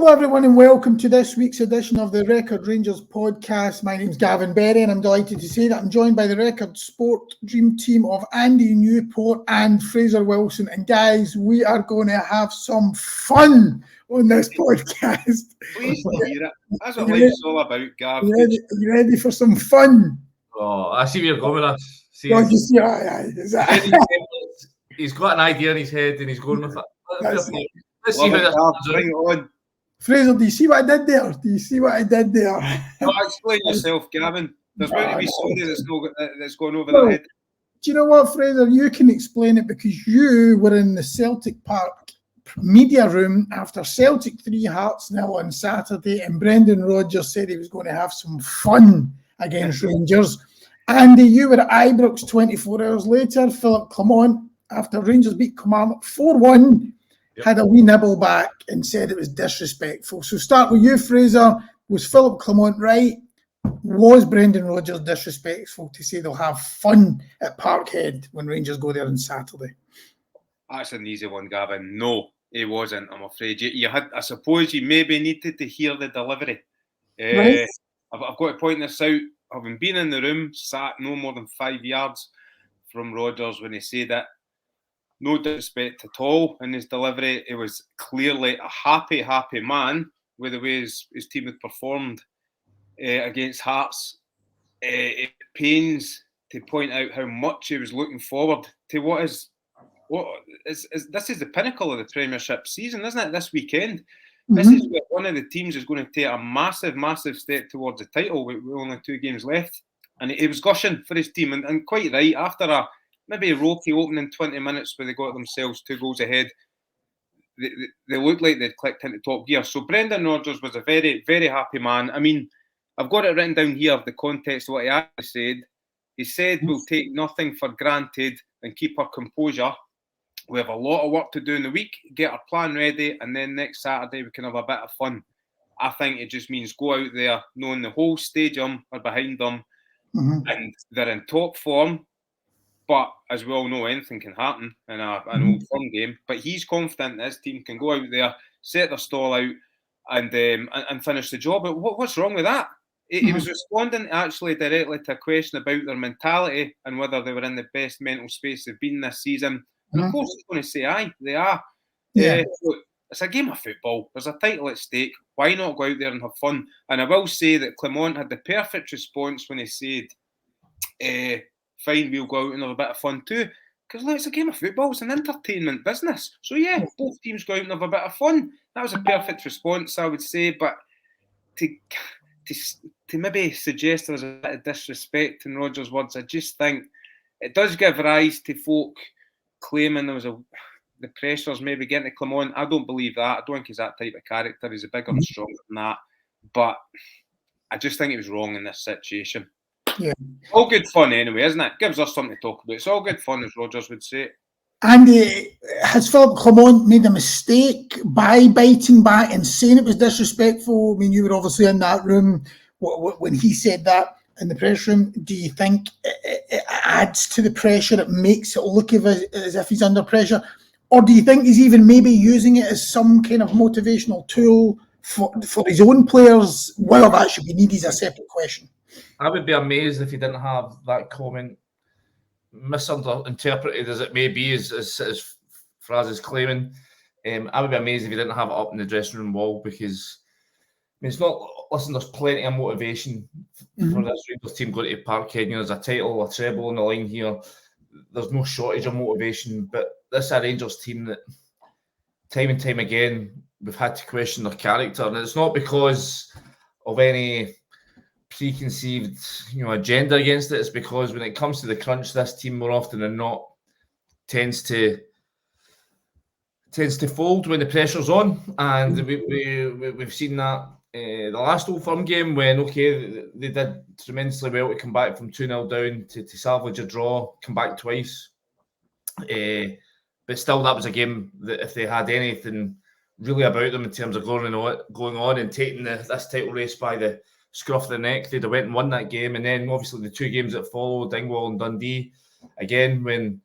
Hello everyone and welcome to this week's edition of the Record Rangers podcast. My name's Gavin Berry and I'm delighted to say that I'm joined by the Record Sport Dream Team of Andy Newport and Fraser Wilson. And guys, we are going to have some fun on this podcast. Please hear it. That's what life's all about, Gavin. You ready for some fun? Oh, I see where you're going with this. See, he's got an idea in his head and he's going with it. Let's see how this bring it on. Fraser, do you see what I did there? Explain yourself, Gavin. There's going to be somebody that's going over their head. Do you know what, Fraser? You can explain it because you were in the Celtic Park media room after Celtic 3 Hearts 0 on Saturday, and Brendan Rodgers said he was going to have some fun against Rangers. Andy, you were at Ibrox 24 hours later. Philippe Clement, after Rangers beat Kilmarnock 4-1, had a wee nibble back and said it was disrespectful. So start with you, Fraser. Was Philippe Clement right? Was Brendan Rodgers disrespectful to say they'll have fun at Parkhead when Rangers go there on Saturday? That's an easy one, Gavin. No, he wasn't, I'm afraid. I suppose you maybe needed to hear the delivery. Right. I've got to point this out. Having been in the room, sat no more than 5 yards from Rodgers when he said that. No disrespect at all in his delivery. It was clearly a happy man with the way his team had performed against Hearts. It pains to point out how much he was looking forward to this is the pinnacle of the Premiership season, isn't it? This weekend. Mm-hmm. This is where one of the teams is going to take a massive step towards the title with only 2 games left. And he was gushing for his team, and quite right, after maybe a ropey opening 20 minutes where they got themselves 2 goals ahead. They looked like they'd clicked into top gear. So Brendan Rodgers was a very, very happy man. I mean, I've got it written down here, the context of what he actually said. He said, we'll take nothing for granted and keep our composure. We have a lot of work to do in the week, get our plan ready, and then next Saturday we can have a bit of fun. I think it just means go out there knowing the whole stadium are behind them and they're in top form. But as we all know, anything can happen in an old firm game. But he's confident that his team can go out there, set their stall out, and finish the job. But what's wrong with that? He was responding actually directly to a question about their mentality and whether they were in the best mental space they've been this season. And of course, he's going to say, aye, they are. Yeah. So it's a game of football. There's a title at stake. Why not go out there and have fun? And I will say that Clement had the perfect response when he said, fine, we'll go out and have a bit of fun too. Because look, it's a game of football. It's an entertainment business. So yeah, both teams go out and have a bit of fun. That was a perfect response, I would say. But to maybe suggest there was a bit of disrespect in Rodgers' words, I just think it does give rise to folk claiming the pressures maybe getting to Clement. I don't believe that. I don't think he's that type of character. He's a bigger and stronger than that. But I just think it was wrong in this situation. Yeah. All good fun anyway, isn't it? Gives us something to talk about. It's all good fun, as Rodgers would say. Andy, has Philippe Clement made a mistake by biting back and saying it was disrespectful? I mean, you were obviously in that room when he said that in the press room. Do you think it adds to the pressure? It makes it look as if he's under pressure? Or do you think he's even maybe using it as some kind of motivational tool for his own players? Whether that should be needed is a separate question. I would be amazed if he didn't have that comment misinterpreted as it may be, as Fraz is claiming. I would be amazed if he didn't have it up in the dressing room wall, because it's not. Listen, there's plenty of motivation for this Rangers team going to Parkhead. There's a title, a treble on the line here. There's no shortage of motivation, but this is a Rangers team that time and time again we've had to question their character, and it's not because of any preconceived agenda against it. It's because when it comes to the crunch, this team more often than not tends to fold when the pressure's on, and we've seen that the last Old Firm game when they did tremendously well to come back from 2-0 down to salvage a draw, come back twice, but still that was a game that if they had anything really about them in terms of going on and taking this title race by the scruff of the neck, they'd have went and won that game. And then obviously the 2 games that followed, Dingwall and Dundee, again when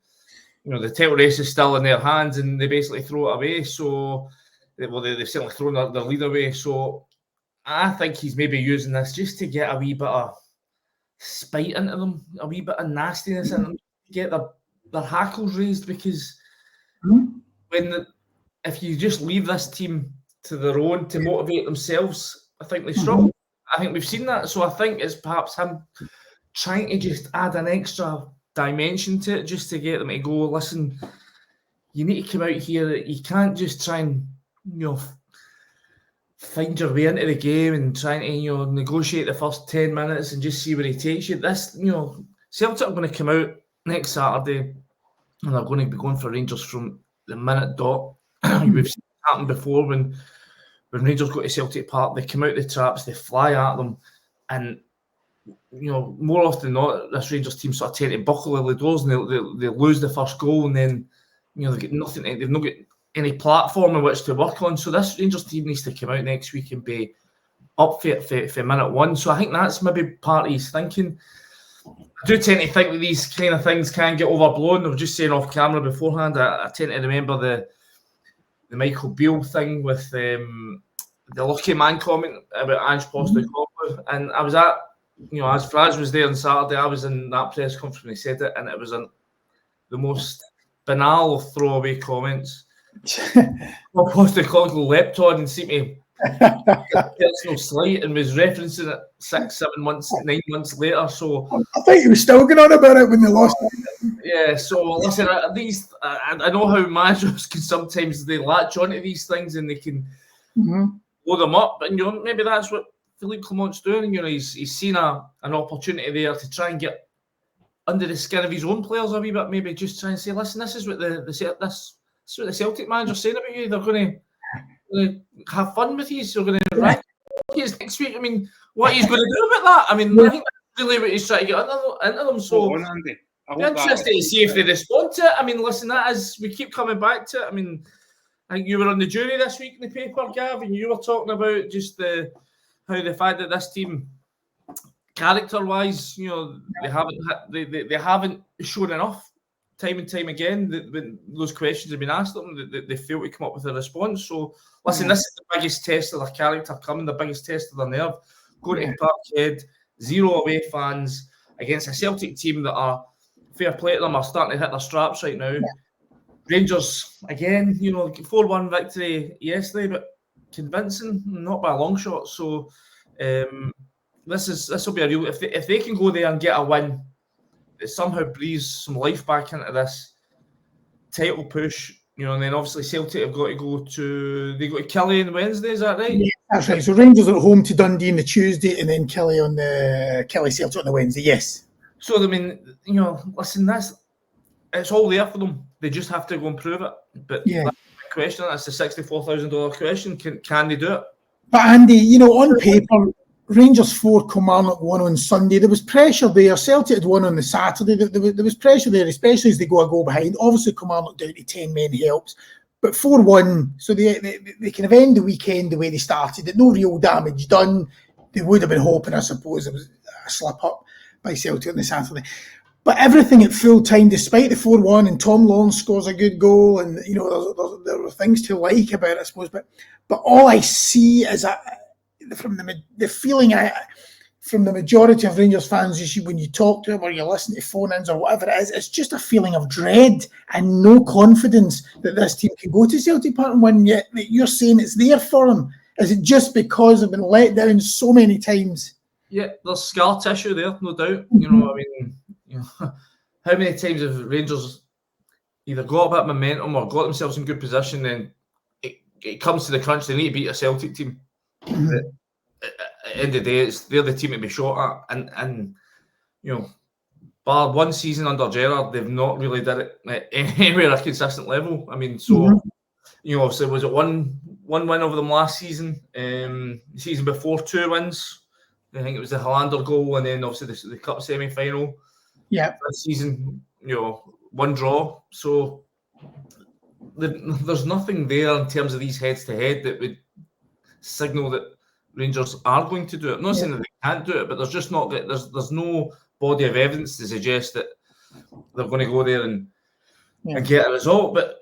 the title race is still in their hands and they basically throw it away. So they've certainly thrown their lead away. So I think he's maybe using this just to get a wee bit of spite into them, a wee bit of nastiness in them, to get their hackles raised, because if you just leave this team to their own to motivate themselves, I think they struggle. I think we've seen that. So I think it's perhaps him trying to just add an extra dimension to it, just to get them to go, listen, you need to come out here. You can't just try and, find your way into the game and trying to, negotiate the first 10 minutes and just see where he takes you. This, Celtic are going to come out next Saturday and they're going to be going for Rangers from the minute dot. We've seen it happen before when Rangers go to Celtic Park, they come out the traps, they fly at them, and more often than not, this Rangers team sort of tend to buckle early doors and they lose the first goal, and then they get nothing. They've not got any platform in which to work on. So this Rangers team needs to come out next week and be up for minute one. So I think that's maybe part of his thinking. I do tend to think that these kind of things can get overblown. I was just saying off camera beforehand, I tend to remember the Michael Beale thing with the lucky man comment about Ange Postecoglou, and I was at, as Fraz was there on Saturday, I was in that press conference when he said it, and it was the most banal of throwaway comments. Postecoglou leapt on and seemed to personal slight and was referencing it 6, 7 months, 9 months later. So I think he was still going on about it when they lost. Yeah, so listen, I know how managers can sometimes they latch onto these things and they can blow them up, and maybe that's what Philippe Clement's doing. He's seen an opportunity there to try and get under the skin of his own players a wee bit. Maybe just try and say, listen, this is what this is what the Celtic manager's saying about you. They're going to have fun with you. So they're going to rank you next week. I mean, what he's going to do about that? I mean, I think that's really what he's trying to get into them. So Andy, I'm interested to see if they respond to it. I mean, listen, we keep coming back to it. I mean, I think you were on the jury this week in the paper, Gavin. You were talking about just how the fact that this team, character-wise, they haven't shown enough time and time again. When those questions have been asked them, they fail to come up with a response. So, listen, this is the biggest test of their character coming, the biggest test of their nerve. Going to Parkhead, 0 away fans against a Celtic team that are, fair play to them, are starting to hit their straps right now. Rangers, again, 4-1 victory yesterday, but convincing, not by a long shot. So, this will be a real. If they can go there and get a win, it somehow breathes some life back into this title push. And then obviously Celtic have got to go to Kelly on Wednesday. Is that right? Yeah, that's right. So Rangers are at home to Dundee on the Tuesday, and then Kelly Celtic on the Wednesday. Yes. So I mean, listen, it's all there for them. They just have to go and prove it. But that's the question. That's the $64,000 question. Can they do it? But Andy, on paper, Rangers 4, Kilmarnock 1 on Sunday. There was pressure there. Celtic had won on the Saturday. There was pressure there, especially as they go a goal behind. Obviously, Kilmarnock down to 10 men helps. But 4-1, so they kind of end the weekend the way they started it. No real damage done. They would have been hoping, I suppose, it was a slip up by Celtic on the Saturday. But everything at full time, despite the 4-1, and Tom Lawrence scores a good goal, and there were things to like about it, I suppose. But all I see is from the feeling from the majority of Rangers fans, when you talk to them or you listen to phone-ins or whatever it is, it's just a feeling of dread and no confidence that this team can go to Celtic Park and win. Yet you're saying it's there for them. Is it just because they've been let down so many times? Yeah, there's scar tissue there, no doubt. How many times have Rangers either got a bit of momentum or got themselves in good position, and it comes to the crunch, they need to beat a Celtic team. At the end of the day, they're the team to be shot at, and bar one season under Gerrard, they've not really did it anywhere at a consistent level. I mean, so obviously, was it one win over them last season? The season before, 2 wins. I think it was the Hollander goal, and then obviously the cup semi-final. Yeah, this season, 1 draw. So there's nothing there in terms of these heads-to-head that would signal that Rangers are going to do it. I'm not saying that they can't do it, but there's just not. There's no body of evidence to suggest that they're going to go there and get a result. But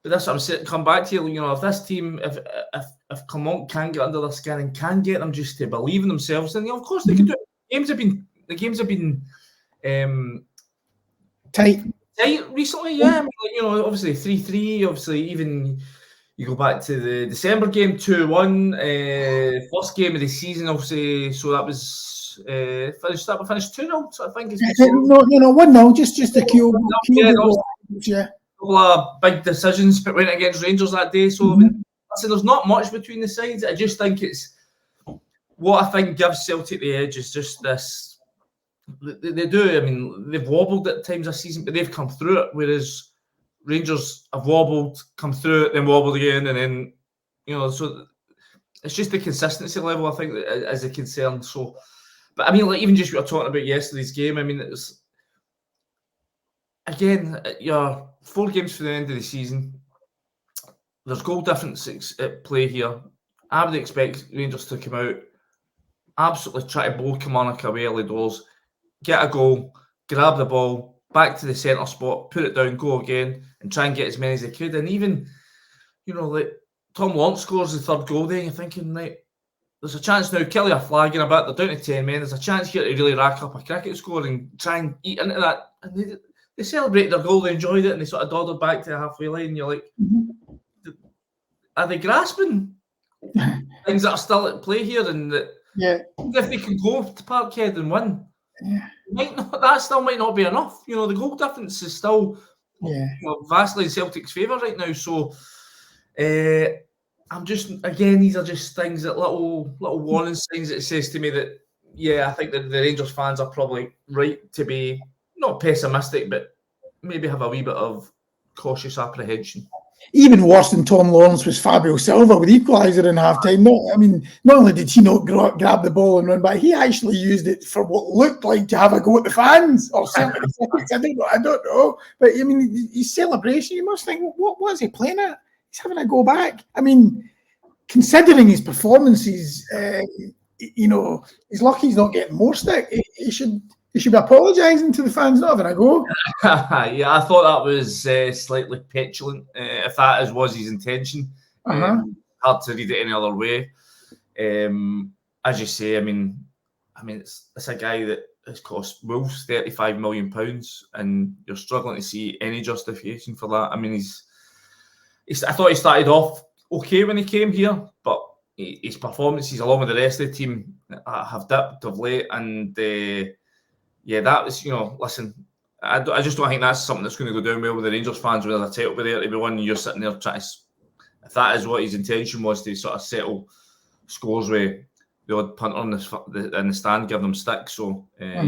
But that's what I'm saying. Come back to you. You know, if this team, if Clement can get under their skin and can get them just to believe in themselves, then of course they can do it. The games have been tight recently. Yeah, I mean, you know, obviously 3-3. Obviously, even you go back to the December game, 2-1. First game of the season, obviously. So that was finished 2-0. So I think it's no 1-0. Just a cue. Yeah. A couple of big decisions that went against Rangers that day. So listen, there's not much between the sides. I just think it's what I think gives Celtic the edge is just this. They do. I mean, they've wobbled at times this season, but they've come through it. Whereas Rangers have wobbled, come through it, then wobbled again, and then you know. So it's just the consistency level I think that is a concern. So, but I mean, like even just what we were talking about yesterday's game. I mean, it was. Again, you're 4 games for the end of the season. There's goal difference at play here. I would expect Rangers to come out, absolutely try to blow Kilmarnock away early doors, get a goal, grab the ball, back to the centre spot, put it down, go again, and try and get as many as they could. And even, you know, like Tom Lawrence scores the 3rd goal there, and you're thinking, right, there's a chance now, Kelly are flagging a bit, they're down to 10 men, there's a chance here to really rack up a cricket score and try and eat into that. And they celebrated their goal, they enjoyed it, and they sort of dawdled back to the halfway line. And you're like, are they grasping things that are still at play here? And that if they can go to Parkhead and win, that still might not be enough. You know, the goal difference is still you know, vastly in Celtic's favour right now. So I'm just, again, these are just things that little warning signs that it says to me that, I think that the Rangers fans are probably right to be not pessimistic, but maybe have a wee bit of cautious apprehension. Even worse than Tom Lawrence was Fabio Silva with equaliser in half-time. Not only did he not grab the ball and run back, he actually used it for what looked like to have a go at the fans. Or something. I don't know. But, I mean, his celebration, you must think, what is he playing at? He's having a go back. I mean, considering his performances, you know, he's lucky he's not getting more stick. He should be apologising to the fans, not having a go. I thought that was slightly petulant, if that was his intention. Hard to read it any other way. As you say, I mean, it's a guy that has cost Wolves £35 million, and you're struggling to see any justification for that. I mean, I thought he started off okay when he came here, but his performances, along with the rest of the team, have dipped of late, and that was, you know, listen, I just don't think that's something that's going to go down well with the Rangers fans when there's a title there to be won and you're sitting there trying to, if that is what his intention was, to sort of settle scores with the odd punter in the stand, give them stick. So, I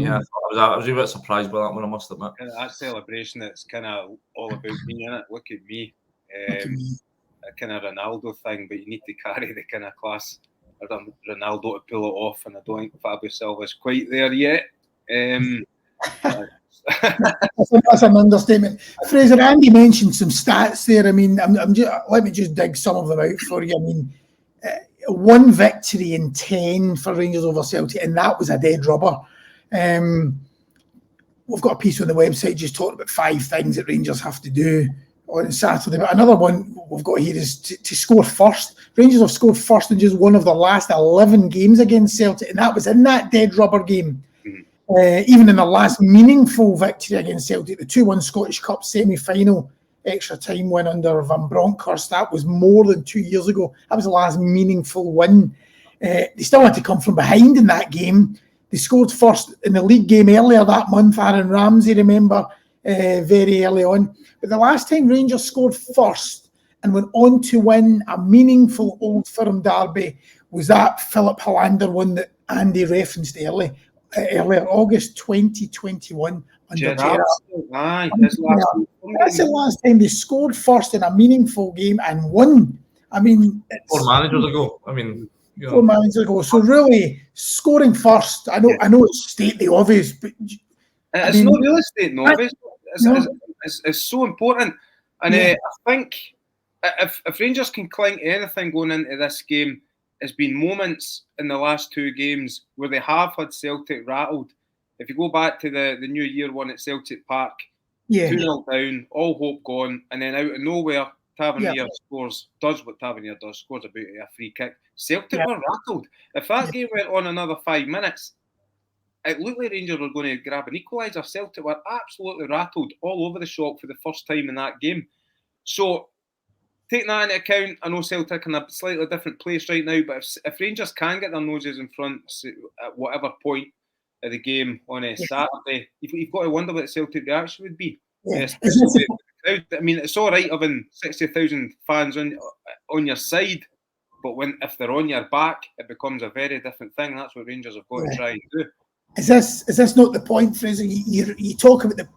was a bit surprised by that one, I must admit. That celebration, it's kind of all about me, innit? Look at me. A kind of Ronaldo thing, but you need to carry the kind of class of Ronaldo to pull it off, and I don't think Fabio Silva's quite there yet. That's an understatement. Fraser, Andy mentioned some stats there. I mean, let me just dig some of them out for you. I mean, 1 victory in 10 for Rangers over Celtic, and that was a dead rubber. We've got a piece on the website just talking about 5 things that Rangers have to do on Saturday. But another one we've got here is to score first. Rangers have scored first in just one of the last 11 games against Celtic, and that was in that dead rubber game. Even in the last meaningful victory against Celtic, the 2-1 Scottish Cup semi-final extra time win under Van Bronckhorst, that was more than 2 years ago. That was the last meaningful win. They still had to come from behind in that game. They scored first in the league game earlier that month, Aaron Ramsey, remember, very early on. But the last time Rangers scored first and went on to win a meaningful Old Firm derby was that Philippe Clement one that Andy referenced earlier, August 2021 under Gerrard. That's the last time they scored first in a meaningful game and won. I mean, 4 managers ago. I mean, 4 managers ago. So really, scoring first. I know it's state the obvious, but it's not really state the obvious. It's so important, and I think if Rangers can cling to anything going into this game, there's been moments in the last 2 games where they have had Celtic rattled. If you go back to the New Year one at Celtic Park, 2-0 down, all hope gone, and then out of nowhere, Tavernier does what Tavernier does, scores about a free kick. Celtic were rattled. If that game went on another 5 minutes, it looked like Rangers were going to grab an equaliser. Celtic were absolutely rattled all over the shop for the first time in that game. So, taking that into account, I know Celtic are in a slightly different place right now, but if Rangers can get their noses in front at whatever point of the game on a Saturday, you've got to wonder what the Celtic reaction would be. Yeah. I mean, it's all right having 60,000 fans on your side, but if they're on your back, it becomes a very different thing. That's what Rangers have got to try and do. Is this not the point, Fraser? You talk about the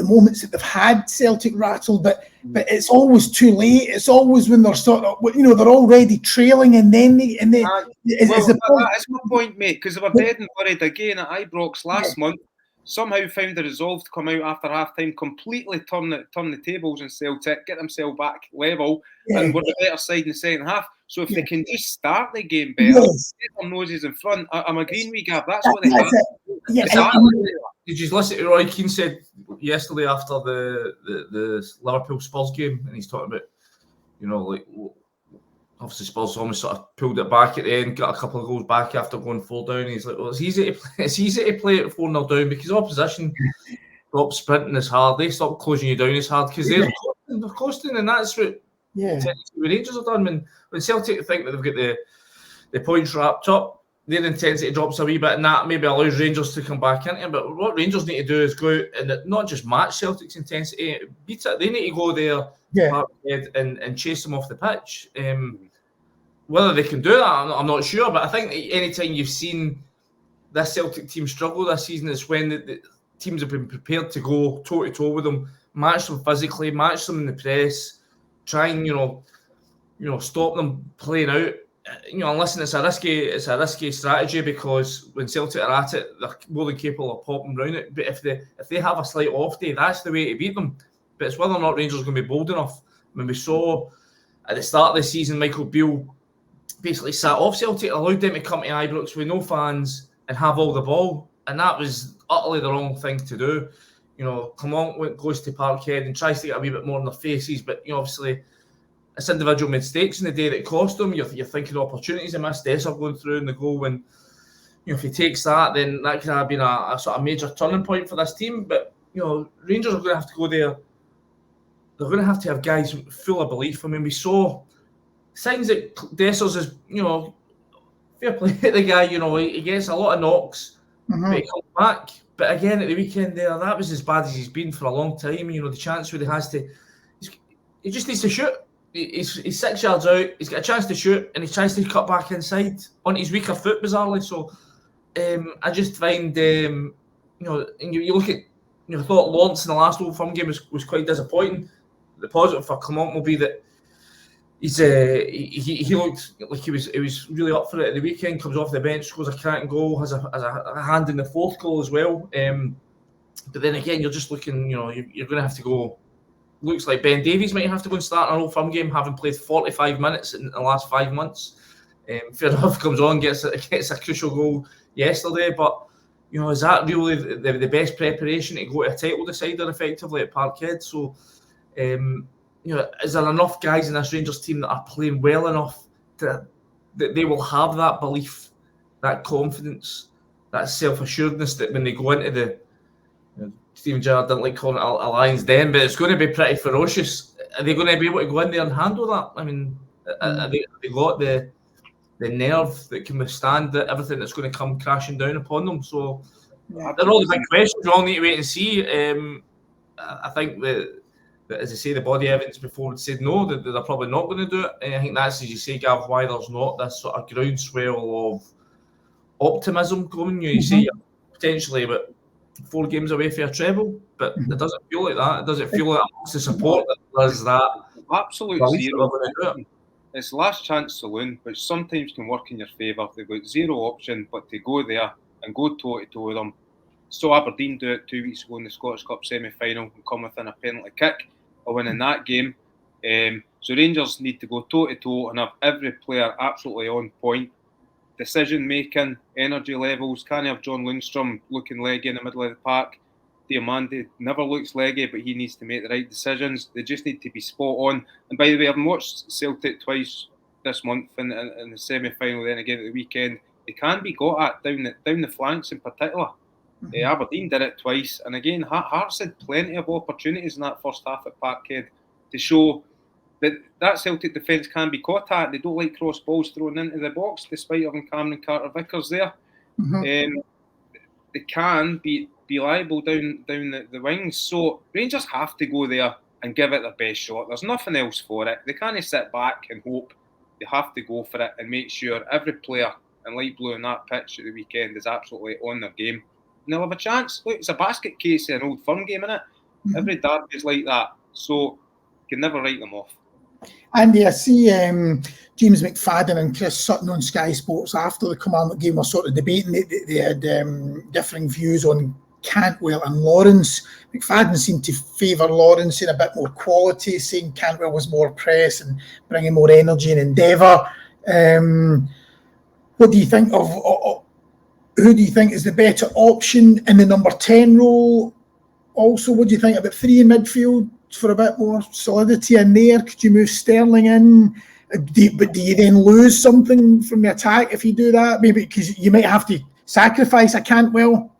moments that they've had Celtic rattled, but it's always too late. It's always when they're sort of, they're already trailing, and then that's my point, mate. Because they were dead and buried again at Ibrox last month. Somehow found the resolve to come out after half time, completely turn the tables in Celtic, get themselves back level, and were the better side in the second half. So if they can just start the game better, get their noses in front, I'm agreeing with Gav. That's what they have. Did you listen to Roy Keane said yesterday after the Liverpool Spurs game, and he's talking about, obviously Spurs almost sort of pulled it back at the end, got a couple of goals back after going 4 down. He's like, well, it's easy to play at 4-0 down because opposition stop sprinting as hard, they stop closing you down as hard because they're costing, and that's what Rangers have done. When Celtic think that they've got the points wrapped up, their intensity drops a wee bit, and that maybe allows Rangers to come back into it. But what Rangers need to do is go out and not just match Celtic's intensity, beat it. They need to go there, Parkhead, and chase them off the pitch. Whether they can do that, I'm not sure. But I think any time you've seen this Celtic team struggle this season, it's when the teams have been prepared to go toe to toe with them, match them physically, match them in the press, try and stop them playing out. And listen, it's a risky strategy because when Celtic are at it, they're more than capable of popping around it. But if they have a slight off day, that's the way to beat them. But it's whether or not Rangers are going to be bold enough. When we saw at the start of the season, Michael Beale basically sat off Celtic, allowed them to come to Ibrox with no fans and have all the ball, and that was utterly the wrong thing to do. Clement goes to Parkhead and tries to get a wee bit more in their faces, but obviously it's individual mistakes in the day that cost them. You're thinking of opportunities they missed. Dessers going through in the goal, when if he takes that, then that could have been a sort of major turning point for this team. But Rangers are going to have to go there. They're going to have guys full of belief. I mean, we saw signs that Dessers is, fair play to the guy. He gets a lot of knocks, but he comes back. But again, at the weekend there, that was as bad as he's been for a long time. The chance where he has to, he just needs to shoot. He's 6 yards out. He's got a chance to shoot, and he tries to cut back inside on his weaker foot, bizarrely. So, I just find, and you look at, I thought Lawrence in the last Old Firm game was quite disappointing. The positive for Clement will be that he looked like he was really up for it at the weekend. Comes off the bench, scores a cracking goal, has a hand in the fourth goal as well. But then again, you're just looking, you're going to have to go. Looks like Ben Davies might have to go and start an Old Firm game, having played 45 minutes in the last 5 months. Fair enough, comes on, gets a crucial goal yesterday, but is that really the best preparation to go to a title decider effectively at Parkhead? So, is there enough guys in this Rangers team that are playing well enough that they will have that belief, that confidence, that self-assuredness that when they go into the Stephen Gerrard didn't like calling it a lion's den, but it's going to be pretty ferocious. Are they going to be able to go in there and handle that? I mean, have they got the nerve that can withstand everything that's going to come crashing down upon them? So they're all the big questions. We all need to wait and see. I think that, as I say, the body evidence before it said no, that they're probably not going to do it. And I think that's, as you say, Gav, why there's not this sort of groundswell of optimism coming. You say potentially about 4 games away for a treble, but it doesn't feel like that. It doesn't feel like amongst the support that there's that. Absolute zero. It's last chance saloon, which sometimes can work in your favour. They've got zero option but to go there and go toe to toe with them. So Aberdeen do it 2 weeks ago in the Scottish Cup semi-final and come within a penalty kick of winning that game. So Rangers need to go toe to toe and have every player absolutely on point. Decision making, energy levels. Can't have John Lundstrom looking leggy in the middle of the park. Diamande never looks leggy, but he needs to make the right decisions. They just need to be spot on. And by the way, I've watched Celtic twice this month in the semi-final, then again at the weekend. They can be got at down the flanks in particular. Aberdeen did it twice, and again, Hearts had plenty of opportunities in that first half at Parkhead to show that Celtic defence can be caught at. They don't like cross balls thrown into the box, despite having Cameron Carter-Vickers there. They can be liable down the wings. So Rangers have to go there and give it their best shot. There's nothing else for it. They can't sit back and hope. They have to go for it and make sure every player in light blue on that pitch at the weekend is absolutely on their game. And they'll have a chance. Look, it's a basket case of an Old Firm game, innit? Every derby is like that. So you can never write them off. Andy, I see James McFadden and Chris Sutton on Sky Sports after the Kilmarnock game were sort of debating. They had differing views on Cantwell and Lawrence. McFadden seemed to favour Lawrence in a bit more quality, saying Cantwell was more press and bringing more energy and endeavour. What do you think of who do you think is the better option in the number 10 role? Also, what do you think about 3 in midfield for a bit more solidity in there? Could you move Sterling in? But do you then lose something from the attack if you do that? Maybe because you might have to sacrifice a Cantwell.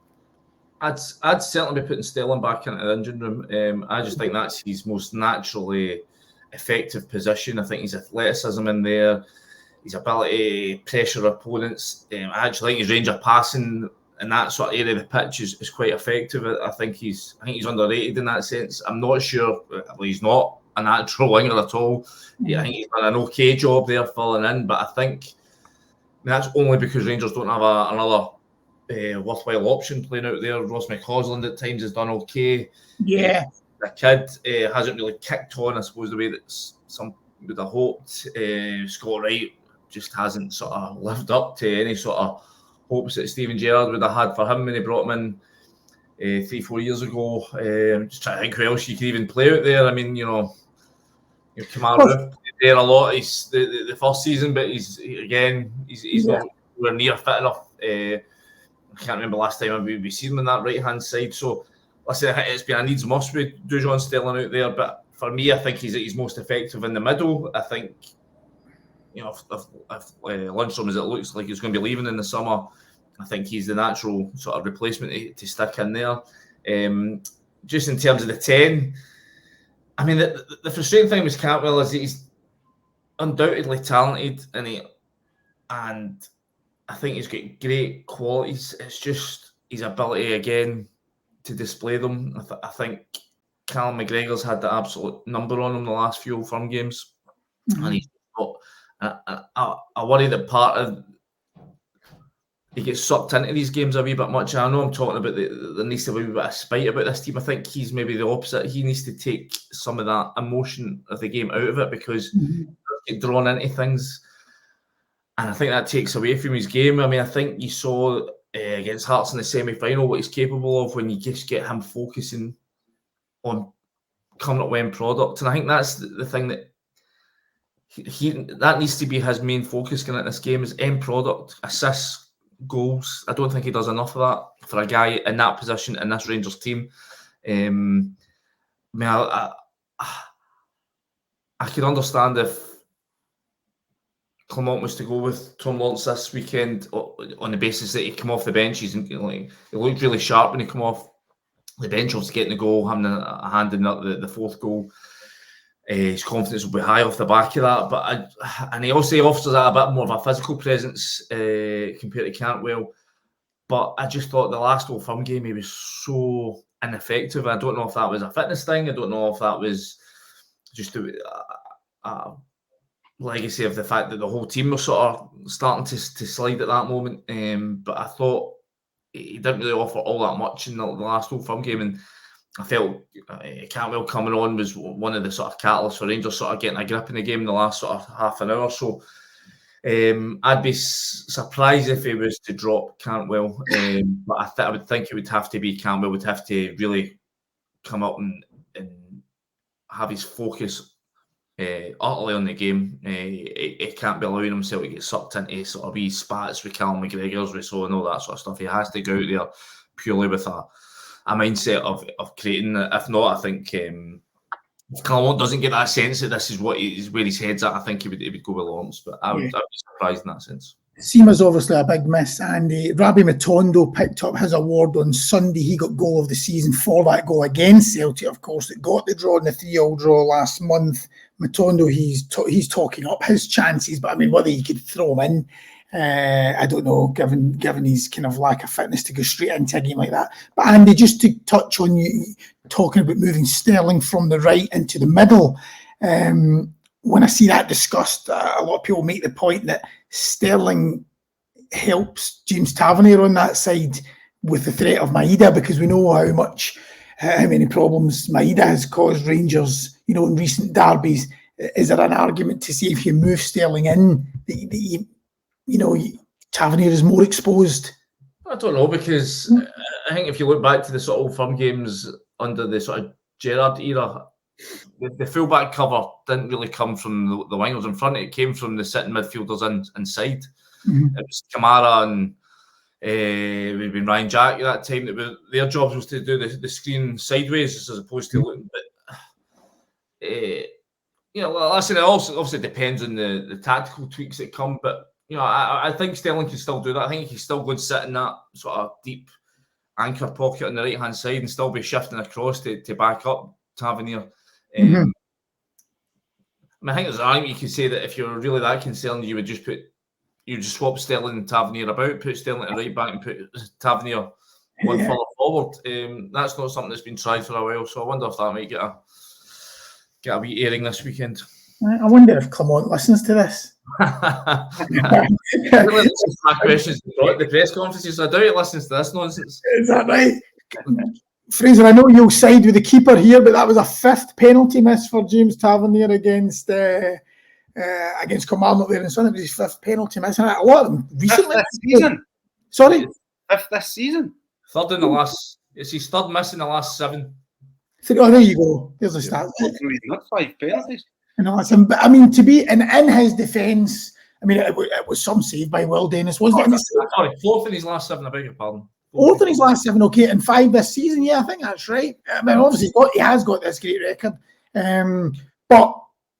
I'd certainly be putting Sterling back into the engine room. I just think that's his most naturally effective position. I think his athleticism in there, his ability to pressure opponents. I actually think his range of passing in that sort of area of the pitch is quite effective. I think he's underrated in that sense. I'm not sure. Well, he's not a natural winger at all. Yeah, I think he's done an okay job there filling in, but I think that's only because Rangers don't have another worthwhile option playing out there. Ross McCausland at times has done okay. Yeah. The kid hasn't really kicked on, I suppose, the way that some would have hoped. Scott Wright just hasn't sort of lived up to any sort of hopes that Steven Gerrard would have had for him when he brought him in 3-4 years ago. Just trying to think who else you could even play out there. I mean, Kamara played there a lot. He's the first season, but he's not nowhere near fit enough. I can't remember last time we've seen him on that right hand side. So listen, it's been a needs must with Dujon Sterling out there. But for me, I think he's most effective in the middle. I think if Lundstrom, as it looks like he's going to be leaving in the summer, I think he's the natural sort of replacement to stick in there. Just in terms of the 10, I mean, the frustrating thing with Cantwell is that he's undoubtedly talented, and I think he's got great qualities. It's just his ability again to display them. I think Callum McGregor's had the absolute number on him the last few Old Firm games, and he's got. I worry that part of he gets sucked into these games a wee bit much. I know I'm talking about there needs to be a wee bit of spite about this team. I think he's maybe the opposite. He needs to take some of that emotion of the game out of it because he get drawn into things, and I think that takes away from his game. I mean, I think you saw against Hearts in the semi-final what he's capable of when you just get him focusing on coming up with end product, and I think that's the thing that that needs to be his main focus going at this game is end product, assists, goals. I don't think he does enough of that for a guy in that position in this Rangers team. I mean, I could understand if Clement was to go with Tom Lawrence this weekend on the basis that he'd come off the bench. He looked really sharp when he come off the bench, obviously getting the goal, having a hand in the fourth goal. His confidence will be high off the back of that, and he also offers a bit more of a physical presence compared to Cantwell. But I just thought the last Old Firm game he was so ineffective. I don't know if that was a fitness thing. I don't know if that was just a legacy of the fact that the whole team was sort of starting to slide at that moment. But I thought he didn't really offer all that much in the last Old Firm game, and I felt Cantwell coming on was one of the sort of catalysts for Rangers sort of getting a grip in the game in the last sort of half an hour or so. I'd be surprised if he was to drop Cantwell, but I would think it would have to be Cantwell would have to really come up and have his focus utterly on the game. He can't be allowing himself to get sucked into sort of wee spats with Callum McGregor's and all that sort of stuff. He has to go out there purely with a mindset of creating it. If not, I think if Clement doesn't get that sense that this is where his head's at, I think he would go with Lawrence. But I would be surprised in that sense. Seema's obviously a big miss, and Rabbi Matondo picked up his award on Sunday. He got goal of the season for that goal against Celtic, of course. It got the draw in the 3-3 draw last month. Matondo, he's talking up his chances, but I mean, whether he could throw him in, I don't know, given his kind of lack of fitness to go straight into a game like that. But Andy, just to touch on you talking about moving Sterling from the right into the middle, when I see that discussed, a lot of people make the point that Sterling helps James Tavernier on that side with the threat of Maeda, because we know how many problems Maeda has caused Rangers, in recent derbies. Is there an argument to see if you move Sterling in, Tavernier is more exposed? I don't know, because I think if you look back to the sort of Old Firm games under the sort of Gerrard era, the fullback cover didn't really come from the wingers in front. It came from the sitting midfielders inside. Mm-hmm. It was Kamara and we've been Ryan Jack at that time. Their jobs was to do the screen sideways as opposed to looking. But listen, it also obviously depends on the tactical tweaks that come. But I think Sterling can still do that. I think he can still go and sit in that sort of deep anchor pocket on the right hand side and still be shifting across to back up Tavernier. I think there's an argument you could say that if you're really that concerned, you would just swap Sterling and Tavernier about, put Sterling at right back and put Tavernier one further forward. That's not something that's been tried for a while, so I wonder if that might get a wee airing this weekend. I wonder if Clement listens to this. My questions at the press conferences, so I doubt he listens to this nonsense. Is that right? Fraser, I know you'll side with the keeper here, but that was a 5th penalty miss for James Tavernier against Kilmarnock there in Sun. It was his 5th penalty miss. And a lot of them recently. This season. Sorry? 5th this season. Third in the last. It's his third miss in the last 7. Oh, there you go. There's a start. Not 5 penalties. But I mean, to be in his defence, I mean, it was some save by Will Dennis, wasn't it? Sorry, 4th in his last 7. I beg your pardon. 4th in his last 7, okay, and 5 this season. Yeah, I think that's right. I mean, obviously, he has got this great record, but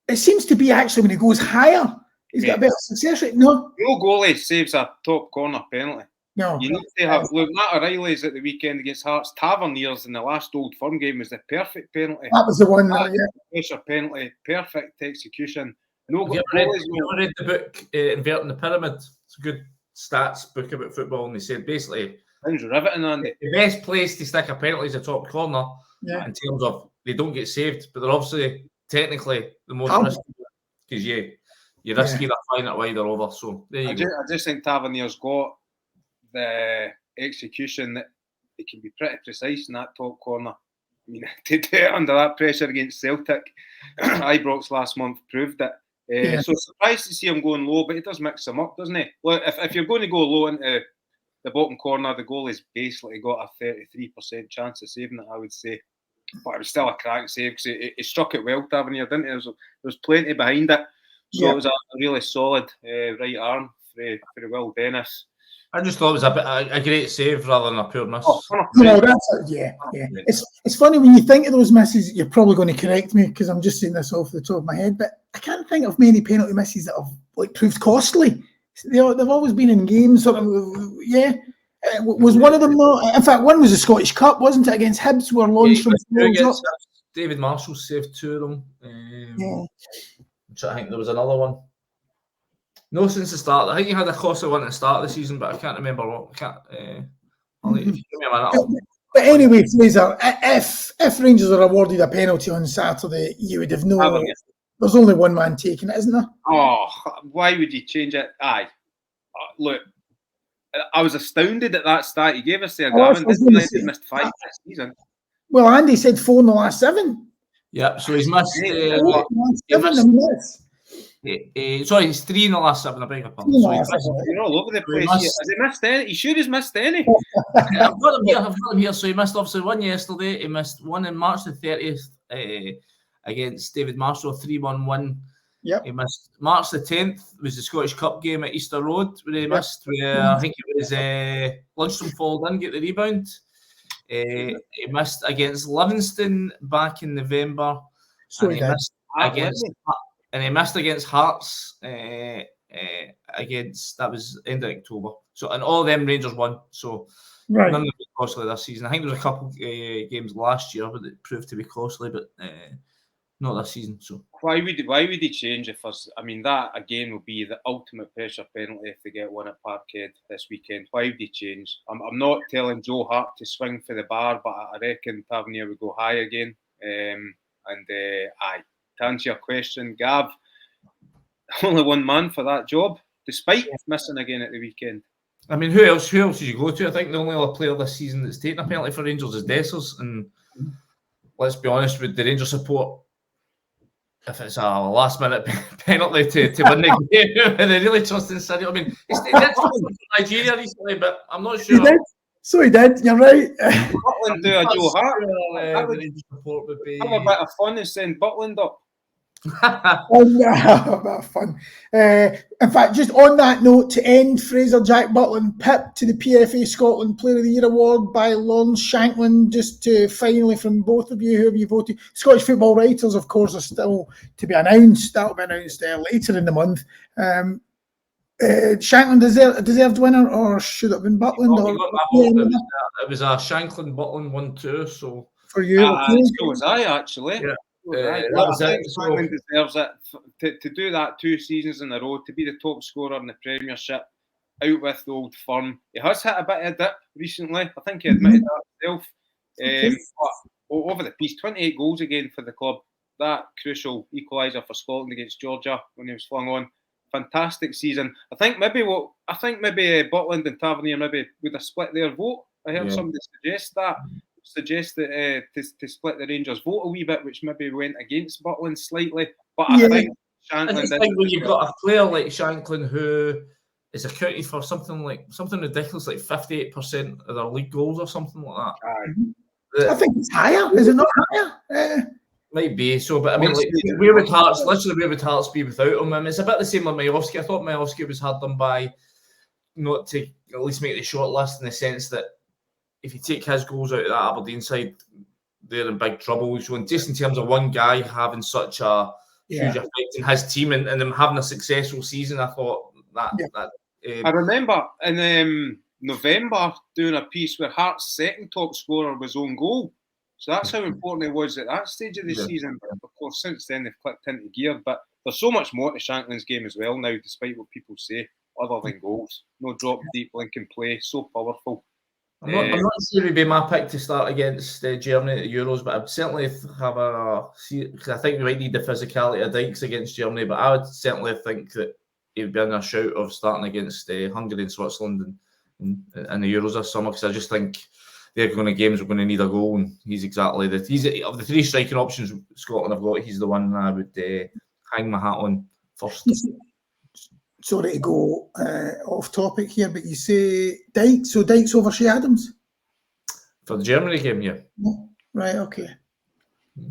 it seems to be actually when he goes higher, he's got a better success rate. No goalie saves a top corner penalty. No, you need to have. Look, Matt O'Reilly's at the weekend against Hearts. Tavernier's in the last Old Firm game was the perfect penalty. That was the one. Pressure penalty, perfect execution. No, you ever read the book Inverting the Pyramid? It's a good stats book about football, and they said basically riveting, Andy. The best place to stick a penalty is a top corner in terms of they don't get saved, but they're obviously technically the most risky because you're risky that flying it wide or over. So there you go. I just think Tavernier's got the execution that it can be pretty precise in that top corner. I mean, to do it under that pressure against Celtic, Ibrox last month proved it. So surprised to see him going low, but he does mix them up, doesn't he? Look, if you're going to go low into the bottom corner, the goalie's basically got a 33% chance of saving it, I would say. But it was still a crack save because he struck it well, Tavernier, didn't he? There was plenty behind it. So it was a really solid right arm for Will Dennis. I just thought it was a great save rather than a poor miss. No, that's it. Yeah. It's funny when you think of those misses. You're probably going to correct me because I'm just saying this off the top of my head, but I can't think of many penalty misses that have proved costly. They've always been in games. Was one of them not? In fact, one was the Scottish Cup, wasn't it, against Hibs, where launched from David Marshall saved 2 of them. I think there was another one. No, since the start. I think you had a costly one at the start of the season, but I can't remember what. I'll give me a minute. But anyway, Fraser, if Rangers are awarded a penalty on Saturday, you would have known there's only one man taking it, isn't there? Oh, why would you change it? Aye. Look, I was astounded at that stat you gave us there, Gavin. He's missed 5 this season. Well, Andy said 4 in the last 7. Yep, so he's missed. Sorry, he's 3 in the last 7. I beg your pardon. You're all over the place. Has he missed any? He sure he's missed any. I've got him here. So he missed obviously one yesterday. He missed one in March the 30th against David Marshall, 3-1 win. Yep. He missed March the 10th was the Scottish Cup game at Easter Road where he missed. Where I think it was Lundstrom followed in, get the rebound. He missed against Livingston back in November. So and he did. he missed against Hearts against, that was end of October. So, and all of them Rangers won. So Right. none of them were costly this season. I think there was a couple games last year but it proved to be costly, but not this season. So why would he change if us? I mean, that again will be the ultimate pressure penalty if they get one at Parkhead this weekend. Why would he change? I'm not telling Joe Hart to swing for the bar, but I reckon Tavernier would go high again. Aye, to answer your question, Gav, only one man for that job, despite missing again at the weekend. I mean, who else did you go to? I think the only other player this season that's taken a penalty for Rangers is Dessers, and let's be honest, with the Rangers support, if it's a last-minute penalty to win the game, they really trust in City. I mean, he did for Nigeria recently, but I'm not sure. He did. So he did. You're right. Butland do a Joe Hart. The Rangers support would be have a bit of fun and send Butland up. Oh, no, a bit of fun. In fact, just on that note, to end, Fraser, Jack Butland pipped to the PFA Scotland Player of the Year award by Lawrence Shanklin. Just to finally, from both of you, who have you voted? Scottish football writers, of course, are still to be announced. That'll be announced later in the month. Shanklin deserved winner, or should it have been Butland? It was a Shanklin Butland 1-2. So for you, so was I actually. Yeah. I think Shanklin deserves it to do that 2 seasons in a row, to be the top scorer in the Premiership, out with the Old Firm. He has hit a bit of a dip recently. I think he admitted that himself. But over the piece, 28 goals again for the club. That crucial equaliser for Scotland against Georgia when he was flung on. Fantastic season. I think maybe Butland and Tavernier maybe would have split their vote. I heard somebody suggest that to split the Rangers vote a wee bit, which maybe went against Butland slightly. But I think Shanklin. I think when you've got a player like Shanklin who is accounted for something ridiculous like 58% of their league goals or something like that. I think it's higher. Is it not higher? Might be so, but I mean, where would Hearts be without him? I mean, it's a bit the same like Majowski. I thought Majowski was hard done by not to at least make the short list, in the sense that if you take his goals out of that Aberdeen side, they're in big trouble. So, just in terms of one guy having such a huge effect in his team and them having a successful season, I thought that. I remember in November doing a piece where Hart's second top scorer was own goal. So that's how important it was at that stage of the season. But of course, since then they've clicked into gear. But there's so much more to Shanklin's game as well now, despite what people say, other than goals. No drop deep, linking play, so powerful. I'm not sure it'd be my pick to start against Germany at the Euros, but I'd certainly have because I think we might need the physicality of Dykes against Germany, but I would certainly think that he'd be in a shout of starting against Hungary and Switzerland in the Euros this summer, because I just think they're going to games we're going to need a goal, and he's exactly that. He's of the 3 striking options Scotland have got, he's the one I would hang my hat on first. Sorry to go off topic here, but you say Dykes, so Dykes over Shea Adams? For the Germany game, yeah. Right, okay.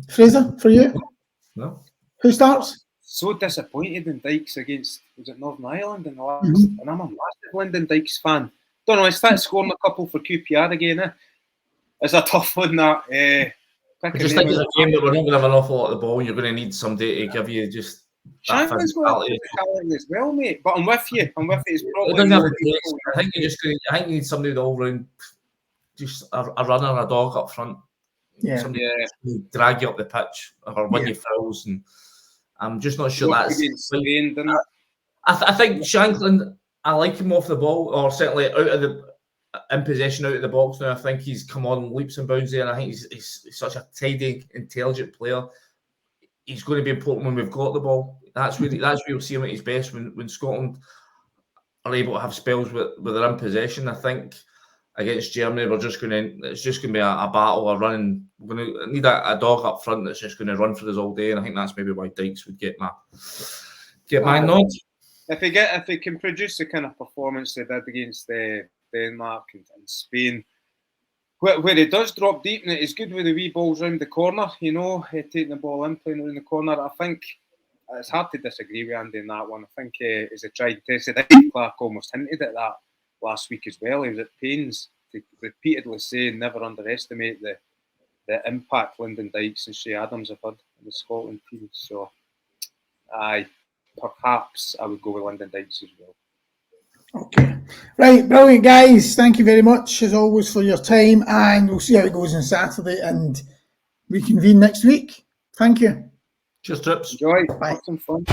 Fraser, for you? No. Who starts? So disappointed in Dykes against, was it Northern Ireland in the last, and I'm a massive Lyndon Dykes fan. Don't know, I started scoring a couple for QPR again. It's a tough one, that. I just think it's a game that we're not going to have an awful lot of the ball, and you're going to need somebody to give you just Shanklin's got physicality as well, mate. But I'm with you. It's probably. I think you need somebody with all round, just a runner and a dog up front. Yeah. Somebody to drag you up the pitch or win you fouls, and I'm just not sure that's. I think Shanklin, I like him off the ball, or certainly in possession out of the box now. I think he's come on leaps and bounds there, and I think he's such a tidy, intelligent player. He's going to be important when we've got the ball. That's where you'll see him at his best, when Scotland are able to have spells where they're in possession. I think against Germany, it's just going to be a battle, a running. We're going to need a dog up front that's just going to run for us all day, and I think that's maybe why Dykes would get my nod. If he can produce the kind of performance they did against Denmark and Spain, where he does drop deep, and he's good with the wee balls round the corner, taking the ball in, playing around the corner. I think it's hard to disagree with Andy in that one. I think he's a tried and tested. I think Clark almost hinted at that last week as well. He was at pains to repeatedly say never underestimate the impact Lyndon Dykes and Shea Adams have had in the Scotland team. So, perhaps I would go with Lyndon Dykes as well. Okay. Right, brilliant, guys. Thank you very much, as always, for your time, and we'll see how it goes on Saturday and reconvene next week. Thank you. Cheers, Trips. Enjoy. Bye. Have some fun.